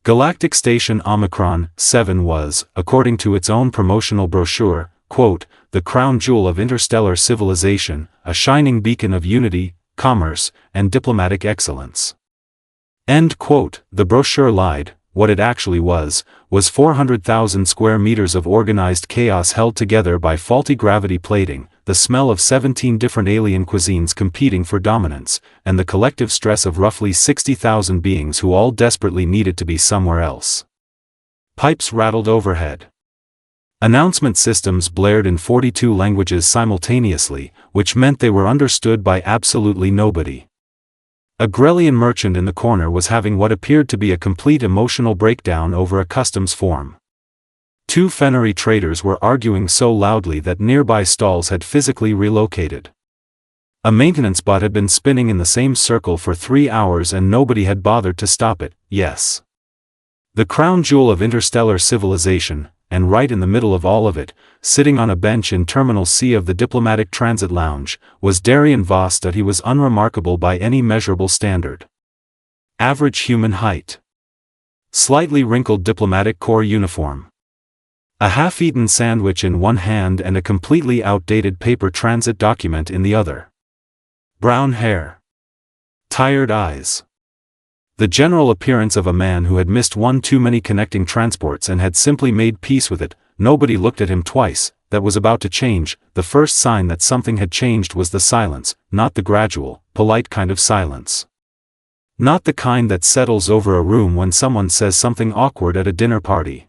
Galactic Station Omicron 7 was, according to its own promotional brochure, quote, the crown jewel of interstellar civilization, a shining beacon of unity, commerce, and diplomatic excellence. End quote. The brochure lied. What it actually was 400,000 square meters of organized chaos held together by faulty gravity plating, the smell of 17 different alien cuisines competing for dominance, and the collective stress of roughly 60,000 beings who all desperately needed to be somewhere else. Pipes rattled overhead. Announcement systems blared in 42 languages simultaneously, which meant they were understood by absolutely nobody. A Grellian merchant in the corner was having what appeared to be a complete emotional breakdown over a customs form. Two Fennery traders were arguing so loudly that nearby stalls had physically relocated. A maintenance bot had been spinning in the same circle for 3 hours and nobody had bothered to stop it. Yes. The crown jewel of interstellar civilization, and right in the middle of all of it, sitting on a bench in Terminal C of the Diplomatic Transit Lounge, was Darian Voss. He was unremarkable by any measurable standard. Average human height. Slightly wrinkled diplomatic corps uniform. A half-eaten sandwich in one hand and a completely outdated paper transit document in the other. Brown hair. Tired eyes. The general appearance of a man who had missed one too many connecting transports and had simply made peace with it. Nobody looked at him twice. That was about to change. The first sign that something had changed was the silence, not the gradual, polite kind of silence. Not the kind that settles over a room when someone says something awkward at a dinner party.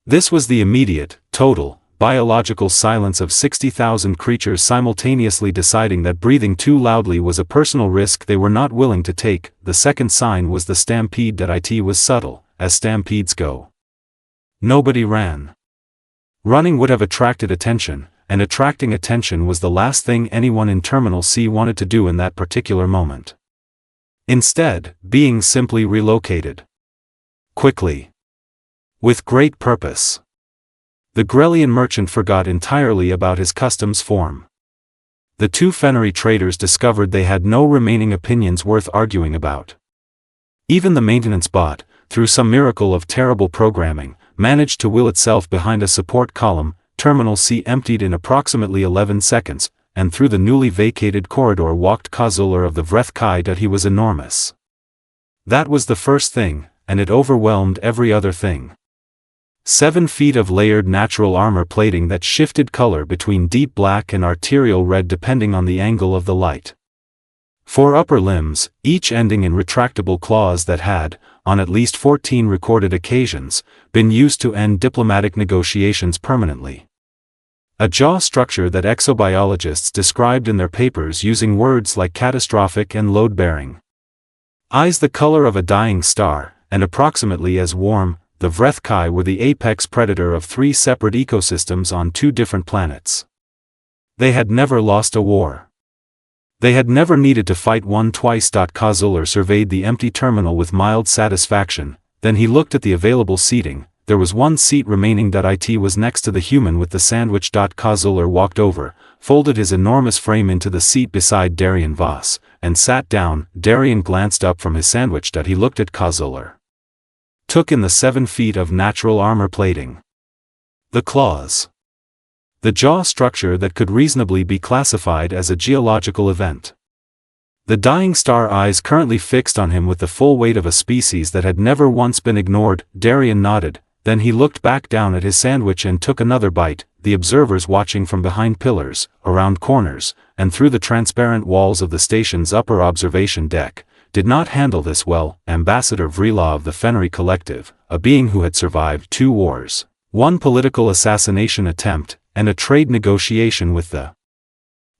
This was the immediate, total, biological silence of 60,000 creatures simultaneously deciding that breathing too loudly was a personal risk they were not willing to take. The second sign was the stampede. It was subtle, as stampedes go. Nobody ran. Running would have attracted attention, and attracting attention was the last thing anyone in Terminal C wanted to do in that particular moment. Instead, beings simply relocated. Quickly. With great purpose. The Grellian merchant forgot entirely about his customs form. The two Fennery traders discovered they had no remaining opinions worth arguing about. Even the maintenance bot, through some miracle of terrible programming, managed to will itself behind a support column. Terminal C emptied in approximately 11 seconds, and through the newly vacated corridor walked Kazuller of the Vreth. He was enormous. That was the first thing, and it overwhelmed every other thing. 7 feet of layered natural armor plating that shifted color between deep black and arterial red depending on the angle of the light. 4 upper limbs, each ending in retractable claws that had, on at least 14 recorded occasions, been used to end diplomatic negotiations permanently. A jaw structure that exobiologists described in their papers using words like catastrophic and load-bearing. Eyes the color of a dying star, and approximately as warm. The Vreth were the apex predator of 3 separate ecosystems on 2 different planets. They had never lost a war. They had never needed to fight one twice. Kazuller surveyed the empty terminal with mild satisfaction, then he looked at the available seating. There was 1 seat remaining. It was next to the human with the sandwich. Kazuller walked over, folded his enormous frame into the seat beside Darian Voss, and sat down. Darian glanced up from his sandwich. He looked at Kazuller. Took in the 7 feet of natural armor plating. The claws. The jaw structure that could reasonably be classified as a geological event. The dying star eyes currently fixed on him with the full weight of a species that had never once been ignored. Darian nodded, then he looked back down at his sandwich and took another bite. The observers watching from behind pillars, around corners, and through the transparent walls of the station's upper observation deck, did not handle this well. Ambassador Vrila of the Fennery Collective, a being who had survived 2 wars, 1 political assassination attempt, and a trade negotiation with the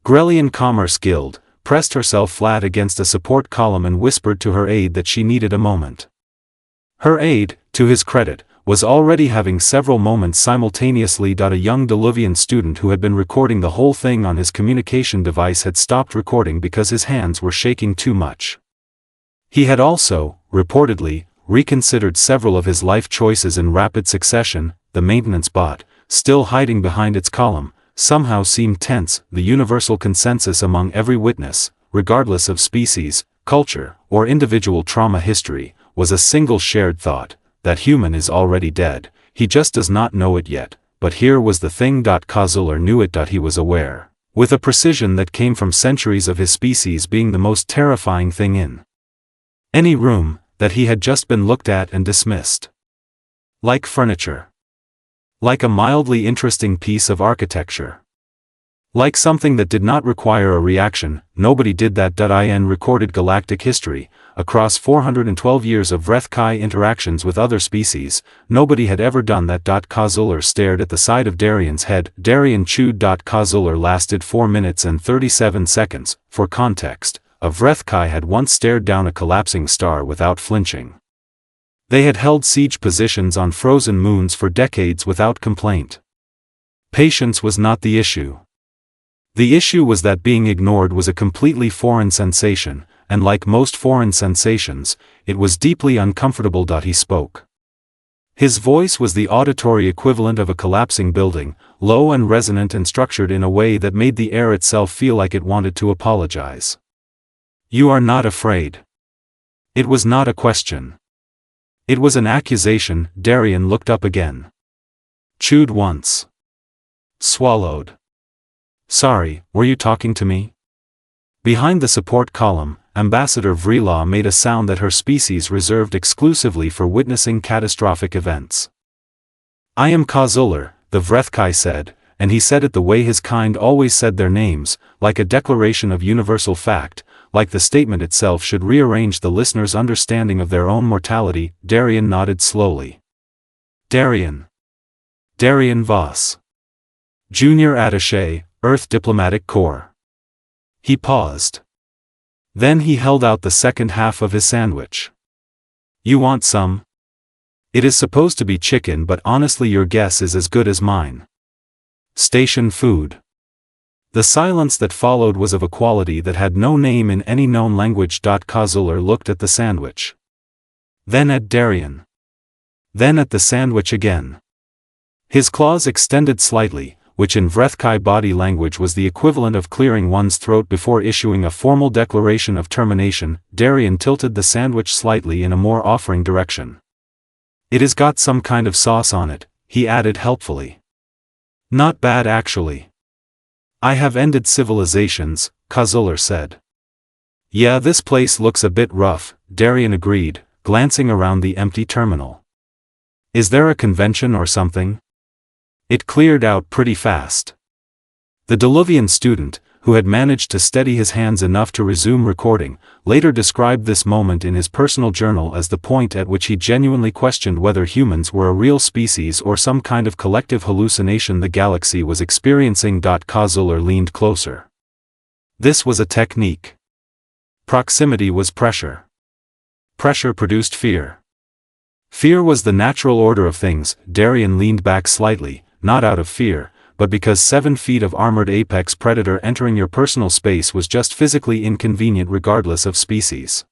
Grellian Commerce Guild, pressed herself flat against a support column and whispered to her aide that she needed a moment. Her aide, to his credit, was already having several moments simultaneously. A young Diluvian student who had been recording the whole thing on his communication device had stopped recording because his hands were shaking too much. He had also, reportedly, reconsidered several of his life choices in rapid succession. The maintenance bot, still hiding behind its column, somehow seemed tense. The universal consensus among every witness, regardless of species, culture, or individual trauma history, was a single shared thought: that human is already dead, he just does not know it yet, but here was the thing. Kazuler knew it. He was aware, with a precision that came from centuries of his species being the most terrifying thing in any room, that he had just been looked at and dismissed. Like furniture. Like a mildly interesting piece of architecture. Like something that did not require a reaction. Nobody did that. In recorded galactic history, across 412 years of Vreth-Kai interactions with other species, nobody had ever done that. Kazuler stared at the side of Darian's head. Darian chewed. Kazuler lasted 4 minutes and 37 seconds. For context, a Vreth-Kai had once stared down a collapsing star without flinching. They had held siege positions on frozen moons for decades without complaint. Patience was not the issue. The issue was that being ignored was a completely foreign sensation, and like most foreign sensations, it was deeply uncomfortable. He spoke. His voice was the auditory equivalent of a collapsing building, low and resonant and structured in a way that made the air itself feel like it wanted to apologize. You are not afraid. It was not a question. It was an accusation. Darian looked up again. Chewed once. Swallowed. Sorry, were you talking to me? Behind the support column, Ambassador Vrelaw made a sound that her species reserved exclusively for witnessing catastrophic events. I am Kazuler, the Vreth-Kai said, and he said it the way his kind always said their names, like a declaration of universal fact, like the statement itself should rearrange the listener's understanding of their own mortality. Darian nodded slowly. Darian. Darian Voss. Junior Attaché, Earth Diplomatic Corps. He paused. Then he held out the second half of his sandwich. You want some? It is supposed to be chicken, but honestly your guess is as good as mine. Station food. The silence that followed was of a quality that had no name in any known language. Kazuler looked at the sandwich. Then at Darian. Then at the sandwich again. His claws extended slightly, which in Vreth-Kai body language was the equivalent of clearing one's throat before issuing a formal declaration of termination. Darian tilted the sandwich slightly in a more offering direction. It has got some kind of sauce on it, he added helpfully. Not bad actually. I have ended civilizations, Kazuler said. Yeah, this place looks a bit rough, Darian agreed, glancing around the empty terminal. Is there a convention or something? It cleared out pretty fast. The Diluvian student, who had managed to steady his hands enough to resume recording, later described this moment in his personal journal as the point at which he genuinely questioned whether humans were a real species or some kind of collective hallucination the galaxy was experiencing. Kazuler leaned closer. This was a technique. Proximity was pressure. Pressure produced fear. Fear was the natural order of things. Darian leaned back slightly, not out of fear, but because 7 feet of armored apex predator entering your personal space was just physically inconvenient regardless of species.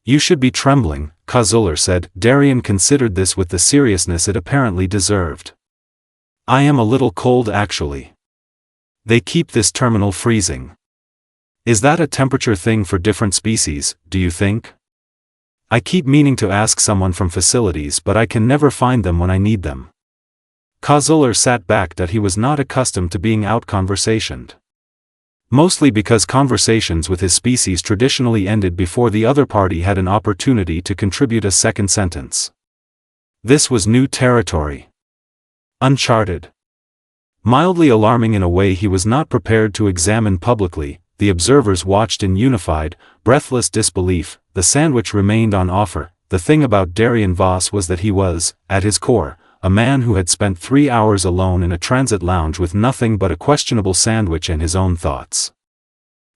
You should be trembling, Kazuler said. Darian considered this with the seriousness it apparently deserved. I am a little cold actually. They keep this terminal freezing. Is that a temperature thing for different species, do you think? I keep meaning to ask someone from facilities but I can never find them when I need them. Kazuler sat back. He was not accustomed to being out-conversationed. Mostly because conversations with his species traditionally ended before the other party had an opportunity to contribute a second sentence. This was new territory. Uncharted. Mildly alarming in a way he was not prepared to examine publicly. The observers watched in unified, breathless disbelief. The sandwich remained on offer. The thing about Darian Voss was that he was, at his core, a man who had spent 3 hours alone in a transit lounge with nothing but a questionable sandwich and his own thoughts.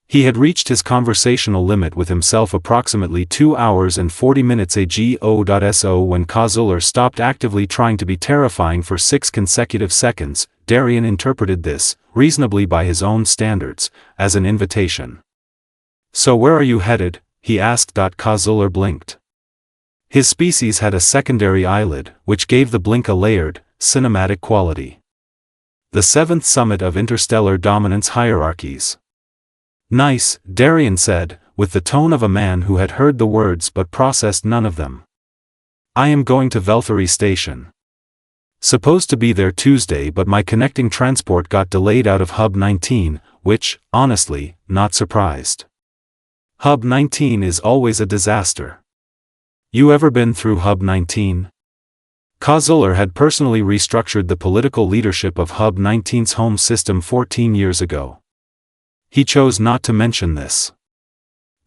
He had reached his conversational limit with himself approximately 2 hours and 40 minutes ago. When Kazuler stopped actively trying to be terrifying for 6 consecutive seconds, Darian interpreted this, reasonably by his own standards, as an invitation. So where are you headed? He asked. Kazuler blinked. His species had a secondary eyelid, which gave the blink a layered, cinematic quality. The 7th summit of interstellar dominance hierarchies. Nice, Darian said, with the tone of a man who had heard the words but processed none of them. I am going to Velthury Station. Supposed to be there Tuesday, but my connecting transport got delayed out of Hub 19, which, honestly, not surprised. Hub 19 is always a disaster. You ever been through Hub 19? Kazuller had personally restructured the political leadership of Hub 19's home system 14 years ago. He chose not to mention this.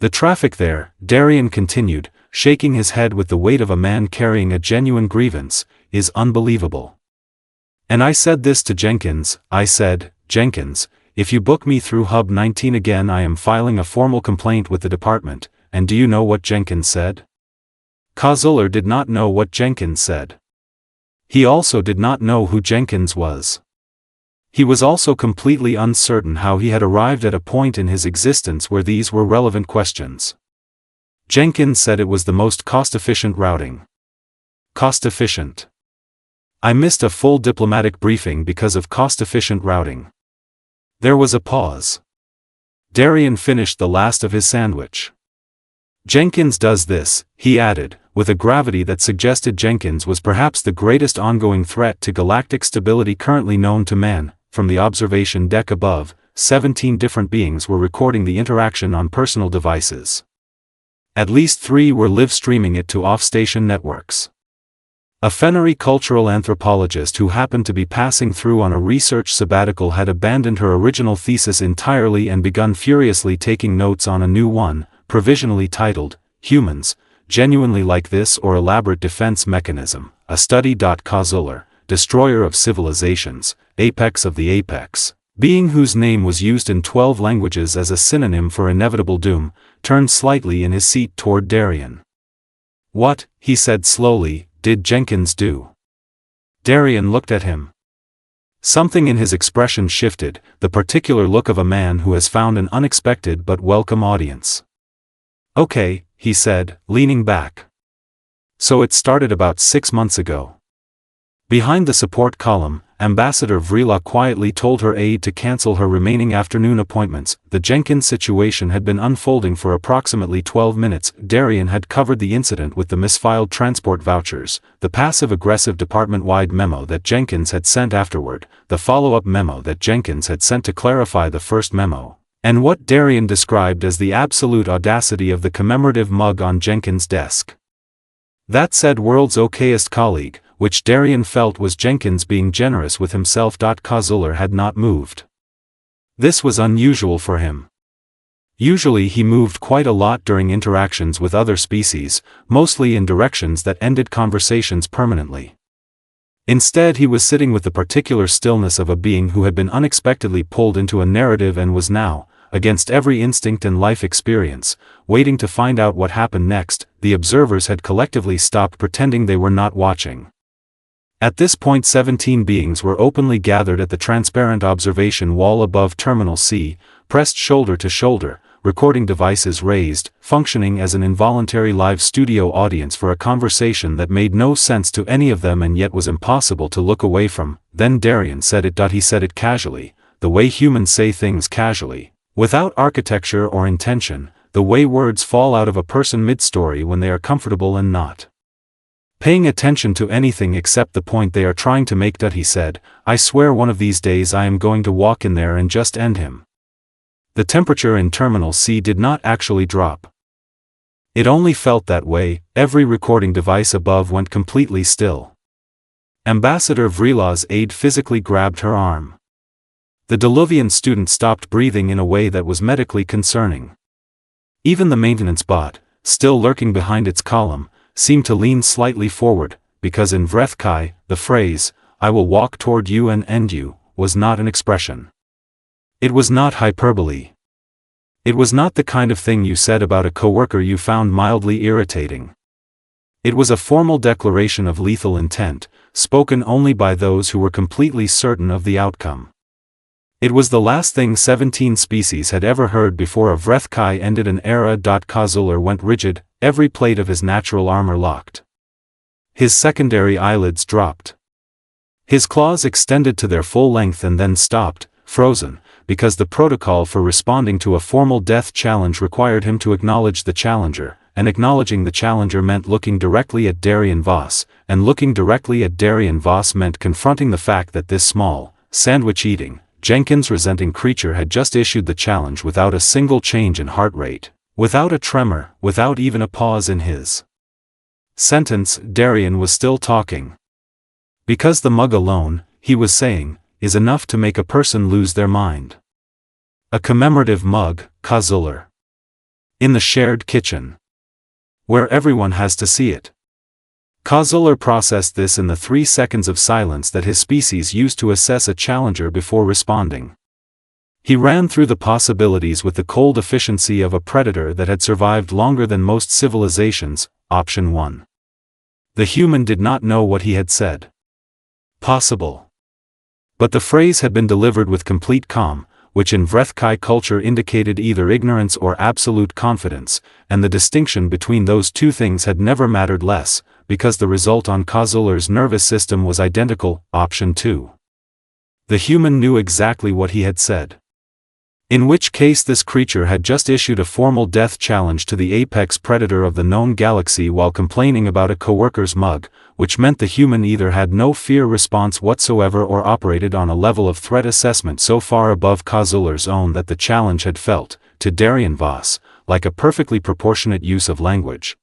The traffic there, Darien continued, shaking his head with the weight of a man carrying a genuine grievance, is unbelievable. And I said this to Jenkins. I said, Jenkins, if you book me through Hub 19 again, I am filing a formal complaint with the department. And do you know what Jenkins said? Kazuller did not know what Jenkins said. He also did not know who Jenkins was. He was also completely uncertain how he had arrived at a point in his existence where these were relevant questions. Jenkins said it was the most cost-efficient routing. Cost-efficient. I missed a full diplomatic briefing because of cost-efficient routing. There was a pause. Darien finished the last of his sandwich. Jenkins does this, he added, with a gravity that suggested Jenkins was perhaps the greatest ongoing threat to galactic stability currently known to man. From the observation deck above, 17 different beings were recording the interaction on personal devices. At least 3 were live-streaming it to off-station networks. A Fennery cultural anthropologist who happened to be passing through on a research sabbatical had abandoned her original thesis entirely and begun furiously taking notes on a new one, provisionally titled, Humans, Genuinely Like This or Elaborate Defense Mechanism, a study. Kazuller, Destroyer of Civilizations, Apex of the Apex, being whose name was used in 12 languages as a synonym for inevitable doom, turned slightly in his seat toward Darien. What, he said slowly, did Jenkins do? Darien looked at him. Something in his expression shifted, the particular look of a man who has found an unexpected but welcome audience. Okay, he said, leaning back. So it started about 6 months ago. Behind the support column, Ambassador Vrila quietly told her aide to cancel her remaining afternoon appointments. The Jenkins situation had been unfolding for approximately 12 minutes. Darien had covered the incident with the misfiled transport vouchers, the passive-aggressive department-wide memo that Jenkins had sent afterward, the follow-up memo that Jenkins had sent to clarify the first memo, and what Darien described as the absolute audacity of the commemorative mug on Jenkins' desk. That said world's okayest colleague, which Darien felt was Jenkins being generous with himself. Kazuller had not moved. This was unusual for him. Usually he moved quite a lot during interactions with other species, mostly in directions that ended conversations permanently. Instead he was sitting with the particular stillness of a being who had been unexpectedly pulled into a narrative and was now, against every instinct and life experience, waiting to find out what happened next. The observers had collectively stopped pretending they were not watching. At this point 17 beings were openly gathered at the transparent observation wall above Terminal C, pressed shoulder to shoulder, recording devices raised, functioning as an involuntary live studio audience for a conversation that made no sense to any of them and yet was impossible to look away from. Then Darien said it. He said it casually, the way humans say things casually, without architecture or intention, the way words fall out of a person mid-story when they are comfortable and not paying attention to anything except the point they are trying to make. He said, I swear one of these days I am going to walk in there and just end him. The temperature in Terminal C did not actually drop. It only felt that way. Every recording device above went completely still. Ambassador Vrila's aide physically grabbed her arm. The Diluvian student stopped breathing in a way that was medically concerning. Even the maintenance bot, still lurking behind its column, seemed to lean slightly forward, because in Vrethkai, the phrase, I will walk toward you and end you, was not an expression. It was not hyperbole. It was not the kind of thing you said about a coworker you found mildly irritating. It was a formal declaration of lethal intent, spoken only by those who were completely certain of the outcome. It was the last thing 17 species had ever heard before a Vrethkai ended an era. Kazuller went rigid, every plate of his natural armor locked. His secondary eyelids dropped. His claws extended to their full length and then stopped, frozen, because the protocol for responding to a formal death challenge required him to acknowledge the challenger, and acknowledging the challenger meant looking directly at Darien Voss, and looking directly at Darien Voss meant confronting the fact that this small, sandwich-eating, Jenkins-resenting creature had just issued the challenge without a single change in heart rate, without a tremor, without even a pause in his sentence. Darien was still talking. Because the mug alone, he was saying, is enough to make a person lose their mind. A commemorative mug, Kazuller. In the shared kitchen. Where everyone has to see it. Kazuller processed this in the 3 seconds of silence that his species used to assess a challenger before responding. He ran through the possibilities with the cold efficiency of a predator that had survived longer than most civilizations. Option 1. The human did not know what he had said. Possible. But the phrase had been delivered with complete calm, which in Vrethkai culture indicated either ignorance or absolute confidence, and the distinction between those two things had never mattered less, because the result on Kazuller's nervous system was identical. Option 2. The human knew exactly what he had said. In which case this creature had just issued a formal death challenge to the apex predator of the known galaxy while complaining about a coworker's mug, which meant the human either had no fear response whatsoever or operated on a level of threat assessment so far above Kazuller's own that the challenge had felt, to Darien Voss, like a perfectly proportionate use of language.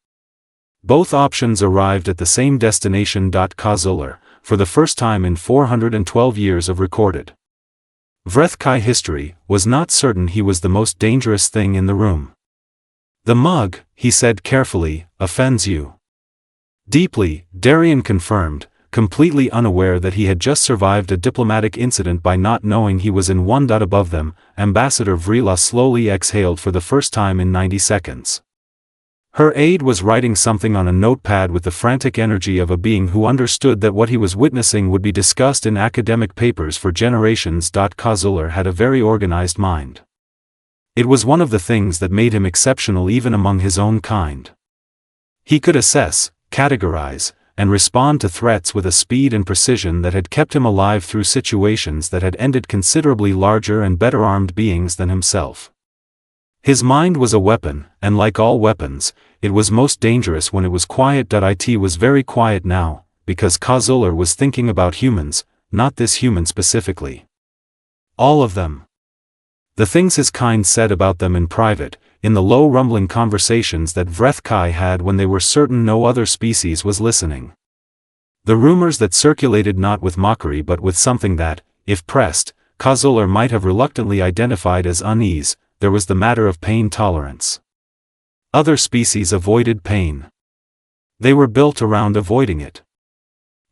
Both options arrived at the same destination. Kazuller, for the first time in 412 years of recorded Vrethkai history, was not certain he was the most dangerous thing in the room. The mug, he said carefully, offends you. Deeply, Darien confirmed, completely unaware that he had just survived a diplomatic incident by not knowing he was in one. Above them, Ambassador Vrila slowly exhaled for the first time in 90 seconds. Her aide was writing something on a notepad with the frantic energy of a being who understood that what he was witnessing would be discussed in academic papers for generations. Kazuller had a very organized mind. It was one of the things that made him exceptional even among his own kind. He could assess, categorize, and respond to threats with a speed and precision that had kept him alive through situations that had ended considerably larger and better armed beings than himself. His mind was a weapon, and like all weapons, it was most dangerous when it was quiet. It was very quiet now, because Kazuller was thinking about humans, not this human specifically. All of them. The things his kind said about them in private, in the low rumbling conversations that Vrethkai had when they were certain no other species was listening. The rumors that circulated not with mockery but with something that, if pressed, Kazuller might have reluctantly identified as unease. There was the matter of pain tolerance. Other species avoided pain. They were built around avoiding it.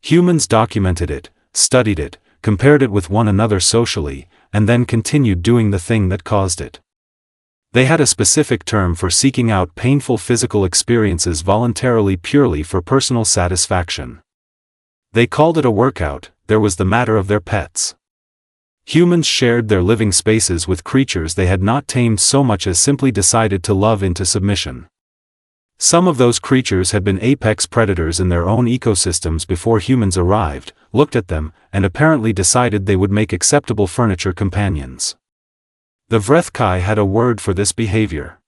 Humans documented it, studied it, compared it with one another socially, and then continued doing the thing that caused it. They had a specific term for seeking out painful physical experiences voluntarily purely for personal satisfaction. They called it a workout. There was the matter of their pets. Humans shared their living spaces with creatures they had not tamed so much as simply decided to love into submission. Some of those creatures had been apex predators in their own ecosystems before humans arrived, looked at them, and apparently decided they would make acceptable furniture companions. The Vrethkai had a word for this behavior.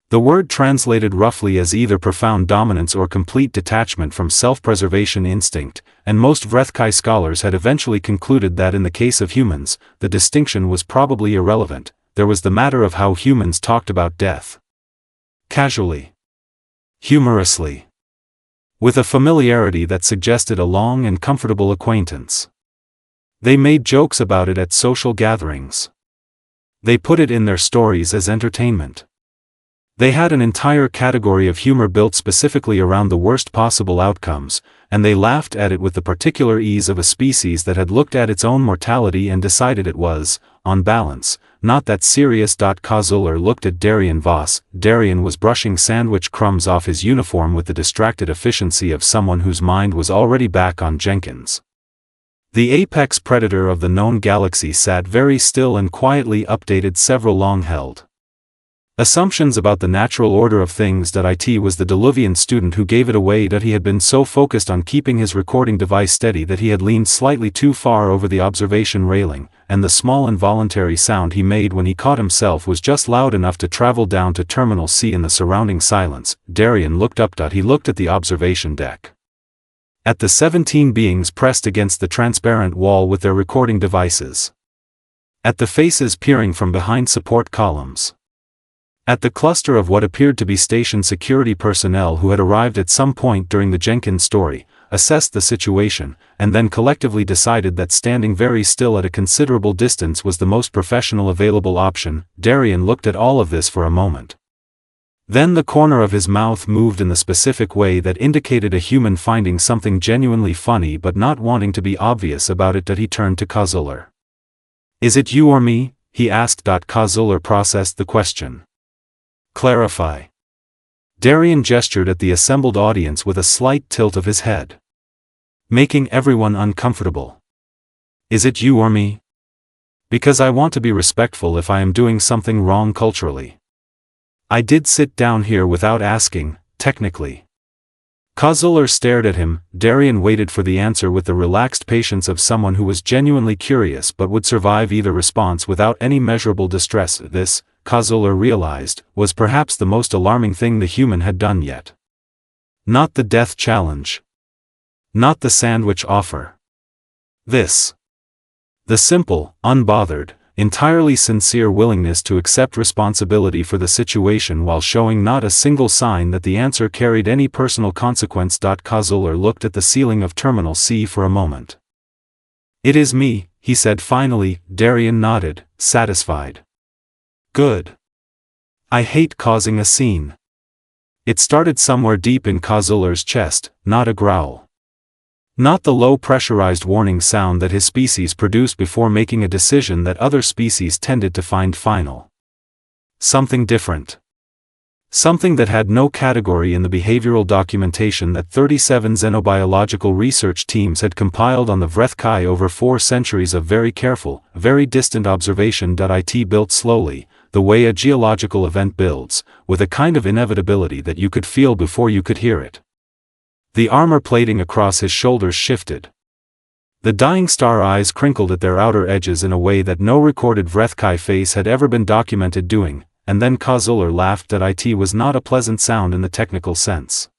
The word translated roughly as either profound dominance or complete detachment from self-preservation instinct, and most Vrethkai scholars had eventually concluded that in the case of humans, the distinction was probably irrelevant. There was the matter of how humans talked about death. Casually. Humorously. With a familiarity that suggested a long and comfortable acquaintance. They made jokes about it at social gatherings. They put it in their stories as entertainment. They had an entire category of humor built specifically around the worst possible outcomes, and they laughed at it with the particular ease of a species that had looked at its own mortality and decided it was, on balance, not that serious. Kazuller looked at Darien Voss. Darien was brushing sandwich crumbs off his uniform with the distracted efficiency of someone whose mind was already back on Jenkins. The apex predator of the known galaxy sat very still and quietly updated several long-held Assumptions about the natural order of things. It was the Diluvian student who gave it away. He had been so focused on keeping his recording device steady that he had leaned slightly too far over the observation railing, and the small involuntary sound he made when he caught himself was just loud enough to travel down to Terminal C in the surrounding silence. Darian looked up. He looked at the observation deck. At the 17 beings pressed against the transparent wall with their recording devices. At the faces peering from behind support columns. At the cluster of what appeared to be station security personnel who had arrived at some point during the Jenkins story, assessed the situation, and then collectively decided that standing very still at a considerable distance was the most professional available option. Darian looked at all of this for a moment. Then the corner of his mouth moved in the specific way that indicated a human finding something genuinely funny but not wanting to be obvious about it. He turned to Kazuller. "Is it you or me?" he asked. Kazuller processed the question. "Clarify." Darian gestured at the assembled audience with a slight tilt of his head, making everyone uncomfortable. "Is it you or me? Because I want to be respectful if I am doing something wrong culturally. I did sit down here without asking, technically." Kazuller stared at him. Darian waited for the answer with the relaxed patience of someone who was genuinely curious but would survive either response without any measurable distress. This, Kazuller realized, was perhaps the most alarming thing the human had done yet. Not the death challenge. Not the sandwich offer. This. The simple, unbothered, entirely sincere willingness to accept responsibility for the situation while showing not a single sign that the answer carried any personal consequence. Kazuller looked at the ceiling of Terminal C for a moment. "It is me," he said finally. Darian nodded, satisfied. "Good. I hate causing a scene." It started somewhere deep in Kazuller's chest, not a growl. Not the low pressurized warning sound that his species produced before making a decision that other species tended to find final. Something different. Something that had no category in the behavioral documentation that 37 xenobiological research teams had compiled on the Vrethkai over 4 centuries of very careful, very distant observation. It built slowly, the way a geological event builds, with a kind of inevitability that you could feel before you could hear it. The armor plating across his shoulders shifted. The dying star eyes crinkled at their outer edges in a way that no recorded Vrethkai face had ever been documented doing, and then Kazuller laughed. It was not a pleasant sound in the technical sense.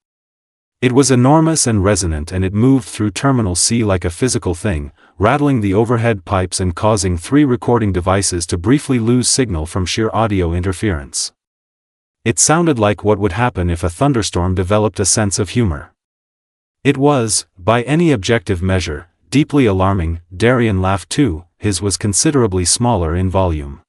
It was enormous and resonant, and it moved through Terminal C like a physical thing, rattling the overhead pipes and causing 3 recording devices to briefly lose signal from sheer audio interference. It sounded like what would happen if a thunderstorm developed a sense of humor. It was, by any objective measure, deeply alarming. Darian laughed too. His was considerably smaller in volume.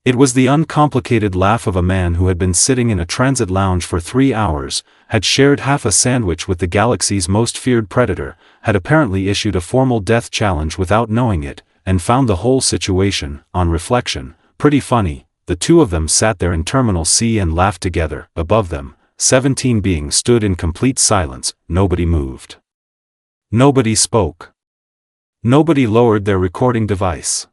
It was the uncomplicated laugh of a man who had been sitting in a transit lounge for 3 hours, had shared half a sandwich with the galaxy's most feared predator, had apparently issued a formal death challenge without knowing it, and found the whole situation, on reflection, pretty funny. The two of them sat there in Terminal C and laughed together. Above them, 17 beings stood in complete silence. Nobody moved. Nobody spoke. Nobody lowered their recording device.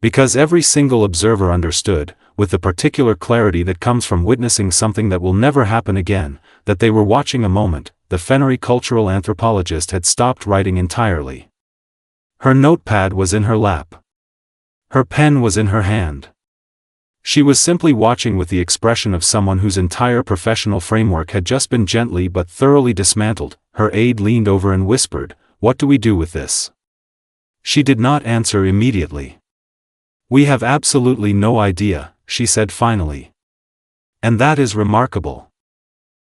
Because every single observer understood, with the particular clarity that comes from witnessing something that will never happen again, that they were watching a moment. The Fennery cultural anthropologist had stopped writing entirely. Her notepad was in her lap. Her pen was in her hand. She was simply watching with the expression of someone whose entire professional framework had just been gently but thoroughly dismantled. Her aide leaned over and whispered, "What do we do with this?" She did not answer immediately. "We have absolutely no idea," she said finally. "And that is remarkable."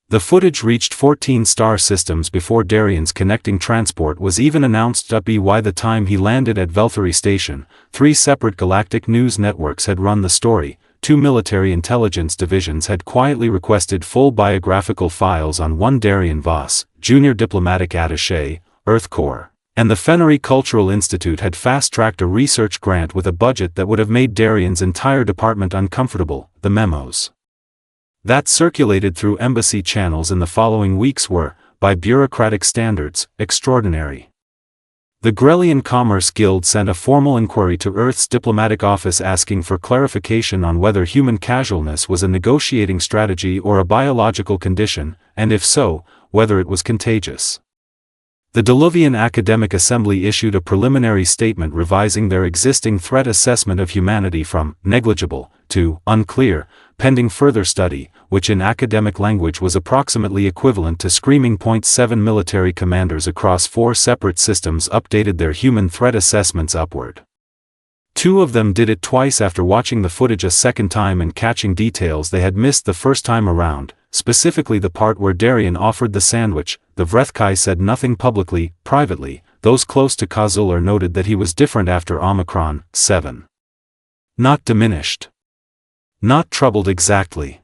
The footage reached 14 star systems before Darian's connecting transport was even announced. By the time he landed at Velthary Station, 3 separate galactic news networks had run the story, 2 military intelligence divisions had quietly requested full biographical files on one Darian Voss, junior diplomatic attaché, Earth Corps, and the Fennery Cultural Institute had fast-tracked a research grant with a budget that would have made Darian's entire department uncomfortable. The memos that circulated through embassy channels in the following weeks were, by bureaucratic standards, extraordinary. The Grelian Commerce Guild sent a formal inquiry to Earth's diplomatic office asking for clarification on whether human casualness was a negotiating strategy or a biological condition, and if so, whether it was contagious. The Diluvian Academic Assembly issued a preliminary statement revising their existing threat assessment of humanity from negligible to unclear, pending further study, which in academic language was approximately equivalent to screaming. 7 military commanders across 4 separate systems updated their human threat assessments upward. 2 of them did it twice after watching the footage a second time and catching details they had missed the first time around, specifically the part where Darien offered the sandwich. The Vrethkai said nothing publicly. Privately, those close to Kazular noted that he was different after Omicron. 7. Not diminished. Not troubled exactly.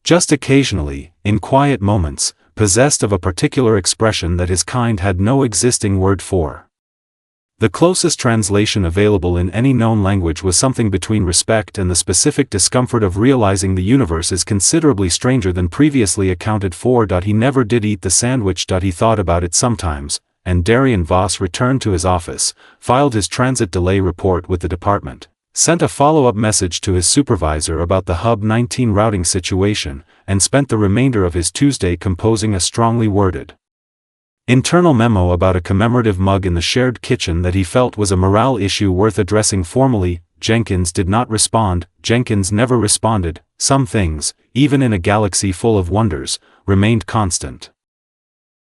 Just occasionally, in quiet moments, possessed of a particular expression that his kind had no existing word for. The closest translation available in any known language was something between respect and the specific discomfort of realizing the universe is considerably stranger than previously accounted for. He never did eat the sandwich. He thought about it sometimes, and Darien Voss returned to his office, filed his transit delay report with the department, sent a follow-up message to his supervisor about the Hub 19 routing situation, and spent the remainder of his Tuesday composing a strongly worded internal memo about a commemorative mug in the shared kitchen that he felt was a morale issue worth addressing formally. Jenkins did not respond. Jenkins never responded. Some things, even in a galaxy full of wonders, remained constant.